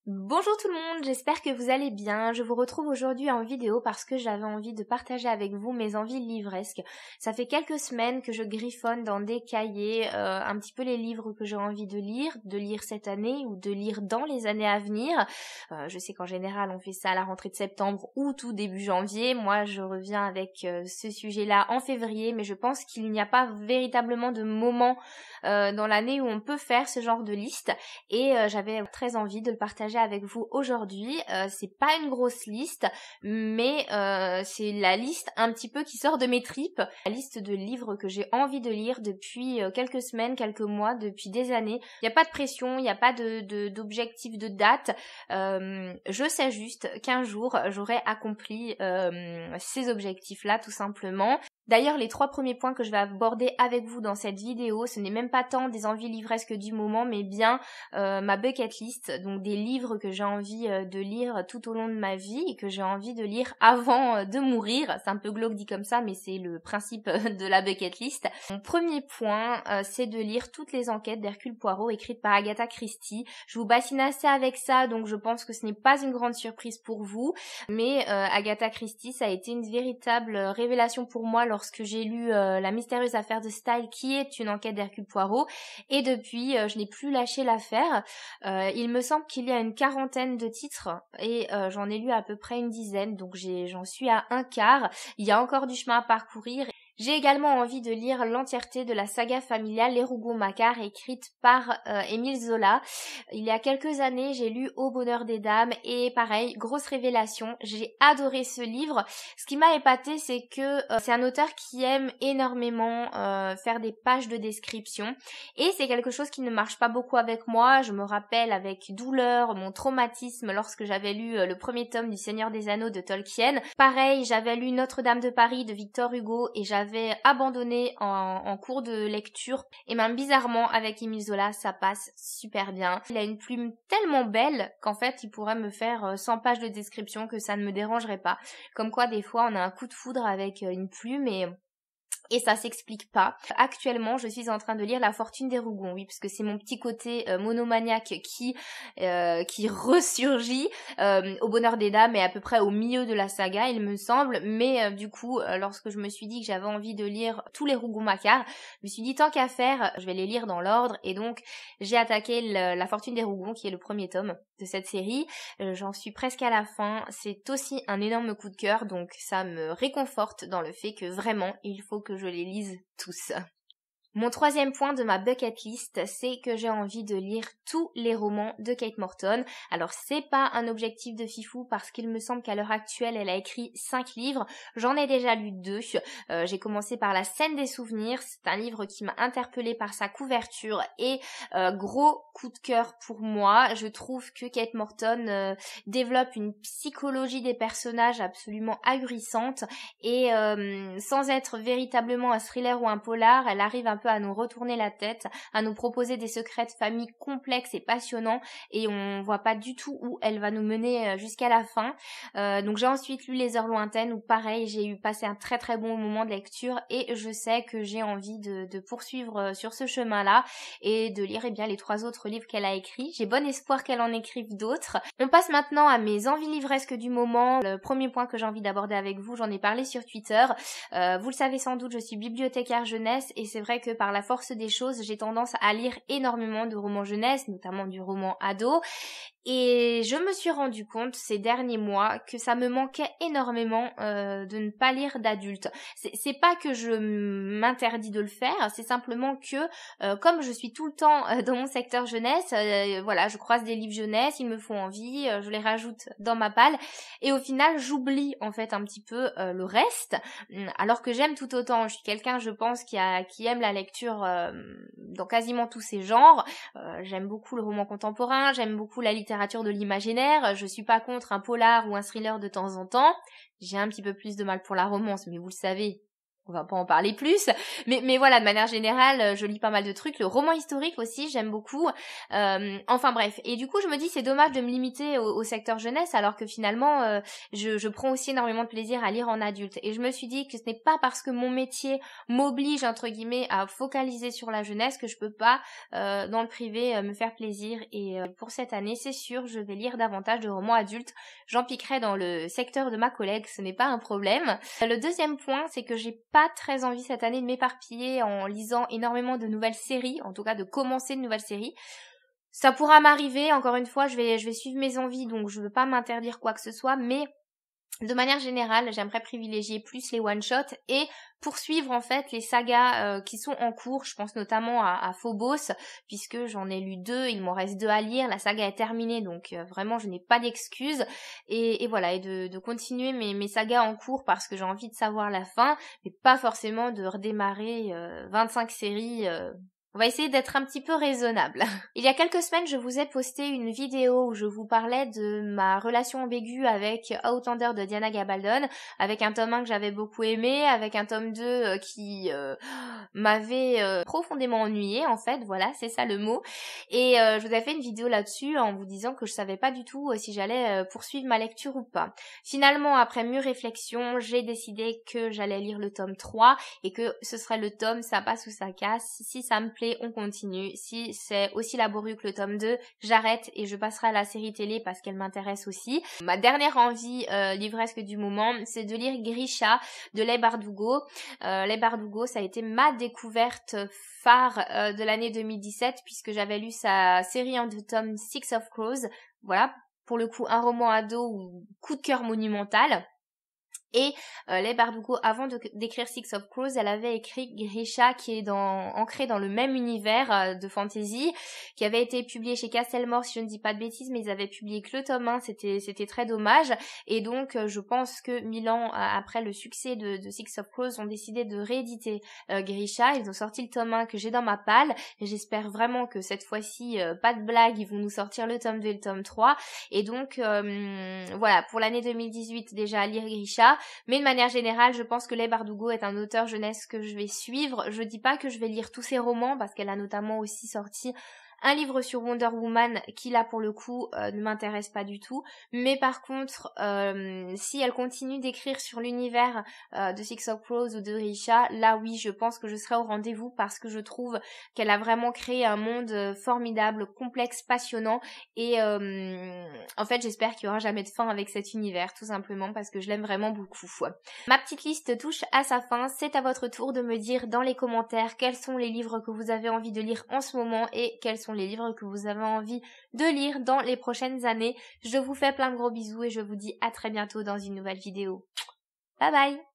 Bonjour tout le monde, j'espère que vous allez bien. Je vous retrouve aujourd'hui en vidéo parce que j'avais envie de partager avec vous mes envies livresques. Ça fait quelques semaines que je griffonne dans des cahiers un petit peu les livres que j'ai envie de lire cette année ou de lire dans les années à venir. Je sais qu'en général on fait ça à la rentrée de septembre ou tout début janvier. Moi je reviens avec ce sujet-là en février, mais je pense qu'il n'y a pas véritablement de moment dans l'année où on peut faire ce genre de liste et j'avais très envie de le partager avec vous aujourd'hui. C'est pas une grosse liste, mais c'est la liste un petit peu qui sort de mes tripes, la liste de livres que j'ai envie de lire depuis quelques semaines, quelques mois, depuis des années. Il n'y a pas de pression, il n'y a pas d'objectif de date. Je sais juste qu'un jour j'aurai accompli ces objectifs-là tout simplement. D'ailleurs, les 3 premiers points que je vais aborder avec vous dans cette vidéo, ce n'est même pas tant des envies livresques du moment, mais bien ma bucket list, donc des livres que j'ai envie de lire tout au long de ma vie et que j'ai envie de lire avant de mourir. C'est un peu glauque dit comme ça, mais c'est le principe de la bucket list. Mon premier point, c'est de lire toutes les enquêtes d'Hercule Poirot écrites par Agatha Christie. Je vous bassine assez avec ça, donc je pense que ce n'est pas une grande surprise pour vous, mais Agatha Christie, ça a été une véritable révélation pour moi lorsque j'ai lu La mystérieuse affaire de Style, qui est une enquête d'Hercule Poirot, et depuis je n'ai plus lâché l'affaire. Il me semble qu'il y a une quarantaine de titres et j'en ai lu à peu près une dizaine, donc j'en suis à un quart. Il y a encore du chemin à parcourir. J'ai également envie de lire l'entièreté de la saga familiale Les Rougon-Macquart, écrite par Émile Zola. Il y a quelques années, j'ai lu Au bonheur des dames et pareil, grosse révélation. J'ai adoré ce livre. Ce qui m'a épaté, c'est que c'est un auteur qui aime énormément faire des pages de description et c'est quelque chose qui ne marche pas beaucoup avec moi. Je me rappelle avec douleur mon traumatisme lorsque j'avais lu le premier tome du Seigneur des Anneaux de Tolkien. Pareil, j'avais lu Notre-Dame de Paris de Victor Hugo et j'avais abandonné en cours de lecture, et même bizarrement avec Émile Zola ça passe super bien. Il a une plume tellement belle qu'en fait il pourrait me faire 100 pages de description, que ça ne me dérangerait pas. Comme quoi des fois on a un coup de foudre avec une plume et ça s'explique pas. Actuellement, je suis en train de lire La Fortune des Rougon, oui, parce que c'est mon petit côté monomaniaque qui ressurgit. Au bonheur des dames et à peu près au milieu de la saga, il me semble, mais du coup, lorsque je me suis dit que j'avais envie de lire tous les Rougon-Macquart, je me suis dit tant qu'à faire, je vais les lire dans l'ordre, et donc j'ai attaqué La Fortune des Rougon, qui est le premier tome de cette série. J'en suis presque à la fin. C'est aussi un énorme coup de cœur, donc ça me réconforte dans le fait que vraiment, il faut que je les lise tous. Mon troisième point de ma bucket list, c'est que j'ai envie de lire tous les romans de Kate Morton. Alors c'est pas un objectif de fifou parce qu'il me semble qu'à l'heure actuelle elle a écrit 5 livres. J'en ai déjà lu 2. J'ai commencé par La Scène des souvenirs. C'est un livre qui m'a interpellée par sa couverture et gros coup de cœur pour moi. Je trouve que Kate Morton développe une psychologie des personnages absolument ahurissante et sans être véritablement un thriller ou un polar, elle arrive un peu à nous retourner la tête, à nous proposer des secrets de famille complexes et passionnants, et on voit pas du tout où elle va nous mener jusqu'à la fin. Donc j'ai ensuite lu Les Heures lointaines, où pareil, j'ai eu passé un très très bon moment de lecture, et je sais que j'ai envie de poursuivre sur ce chemin-là et de lire bien les 3 autres livres qu'elle a écrits. J'ai bon espoir qu'elle en écrive d'autres. On passe maintenant à mes envies livresques du moment. Le premier point que j'ai envie d'aborder avec vous, j'en ai parlé sur Twitter. Vous le savez sans doute, je suis bibliothécaire jeunesse, et c'est vrai que par la force des choses, j'ai tendance à lire énormément de romans jeunesse, notamment du roman ado. Et je me suis rendu compte ces derniers mois que ça me manquait énormément de ne pas lire d'adultes. C'est pas que je m'interdis de le faire, c'est simplement que comme je suis tout le temps dans mon secteur jeunesse, voilà, je croise des livres jeunesse, ils me font envie, je les rajoute dans ma palle, et au final j'oublie en fait un petit peu le reste, alors que j'aime tout autant. Je suis quelqu'un, je pense, qui aime la lecture dans quasiment tous ces genres. J'aime beaucoup le roman contemporain, j'aime beaucoup la littérature de l'imaginaire, je suis pas contre un polar ou un thriller de temps en temps. J'ai un petit peu plus de mal pour la romance, mais vous le savez, on va pas en parler plus, mais voilà, de manière générale, je lis pas mal de trucs. Le roman historique aussi, j'aime beaucoup. Enfin bref, et du coup, je me dis c'est dommage de me limiter au secteur jeunesse, alors que finalement, je prends aussi énormément de plaisir à lire en adulte. Et je me suis dit que ce n'est pas parce que mon métier m'oblige entre guillemets à focaliser sur la jeunesse que je peux pas, dans le privé, me faire plaisir. Et pour cette année, c'est sûr, je vais lire davantage de romans adultes. J'en piquerai dans le secteur de ma collègue, ce n'est pas un problème. Le deuxième point, c'est que j'ai pas très envie cette année de m'éparpiller en lisant énormément de nouvelles séries, en tout cas de commencer de nouvelles séries. Ça pourra m'arriver, encore une fois, je vais suivre mes envies, donc je veux pas m'interdire quoi que ce soit, mais de manière générale, j'aimerais privilégier plus les one-shots et poursuivre en fait les sagas qui sont en cours. Je pense notamment à Phobos, puisque j'en ai lu 2, il m'en reste 2 à lire, la saga est terminée, donc vraiment je n'ai pas d'excuses. Et voilà, et de continuer mes sagas en cours parce que j'ai envie de savoir la fin, mais pas forcément de redémarrer 25 séries. On va essayer d'être un petit peu raisonnable. Il y a quelques semaines, je vous ai posté une vidéo où je vous parlais de ma relation ambiguë avec Outlander de Diana Gabaldon, avec un tome 1 que j'avais beaucoup aimé, avec un tome 2 qui m'avait profondément ennuyée, en fait, voilà, c'est ça le mot. Et je vous ai fait une vidéo là-dessus en vous disant que je savais pas du tout si j'allais poursuivre ma lecture ou pas. Finalement, après mûre réflexion, j'ai décidé que j'allais lire le tome 3 et que ce serait le tome ça passe ou ça casse. Si ça me plaît, on continue. Si c'est aussi laborieux que le tome 2, j'arrête et je passerai à la série télé parce qu'elle m'intéresse aussi. Ma dernière envie livresque du moment, c'est de lire Grisha de Leigh Bardugo. Leigh Bardugo, ça a été ma découverte phare de l'année 2017 puisque j'avais lu sa série en 2 tomes Six of Crows. Voilà, pour le coup, un roman ado ou coup de cœur monumental. Et Leigh Bardugo, avant d'écrire Six of Crows, elle avait écrit Grisha, qui est ancré dans le même univers de fantasy, qui avait été publié chez Castlemore, si je ne dis pas de bêtises, mais ils avaient publié que le tome 1, c'était très dommage. Et donc, je pense que 1000 ans après le succès de Six of Crows, ont décidé de rééditer Grisha. Ils ont sorti le tome 1 que j'ai dans ma palle, et j'espère vraiment que cette fois-ci, pas de blague, ils vont nous sortir le tome 2 et le tome 3. Et donc, voilà, pour l'année 2018, déjà, lire Grisha. Mais de manière générale, je pense que Leigh Bardugo est un auteur jeunesse que je vais suivre. Je dis pas que je vais lire tous ses romans parce qu'elle a notamment aussi sorti un livre sur Wonder Woman qui là pour le coup ne m'intéresse pas du tout, mais par contre si elle continue d'écrire sur l'univers de Six of Crows ou de Grisha, là oui je pense que je serai au rendez-vous parce que je trouve qu'elle a vraiment créé un monde formidable, complexe, passionnant et en fait j'espère qu'il y aura jamais de fin avec cet univers, tout simplement parce que je l'aime vraiment beaucoup. Ma petite liste touche à sa fin, c'est à votre tour de me dire dans les commentaires quels sont les livres que vous avez envie de lire en ce moment et quels sont les livres que vous avez envie de lire dans les prochaines années. Je vous fais plein de gros bisous et je vous dis à très bientôt dans une nouvelle vidéo. Bye bye!